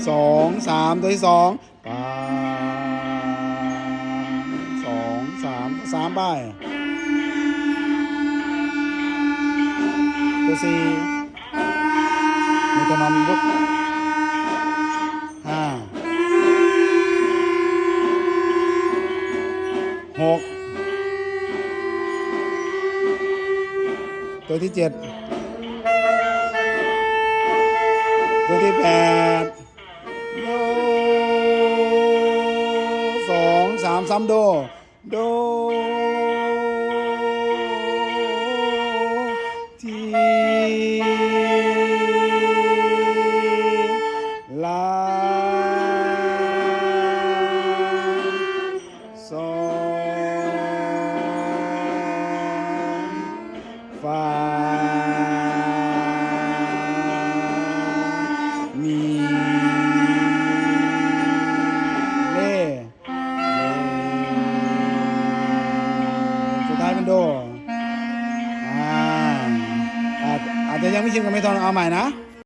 สองสามตัวที่สองปาสองสามสามไปตัวสี่มีตัวนอนยกห้าหกตัวที่เจ็ดตัวที่แปดโดสองสามซ้ำโดโดทีลาสองฟามีเล่สุดท้ายเป็นโดอาจจะยังไม่ชินกับไม่ทอนเอาใหม่นะ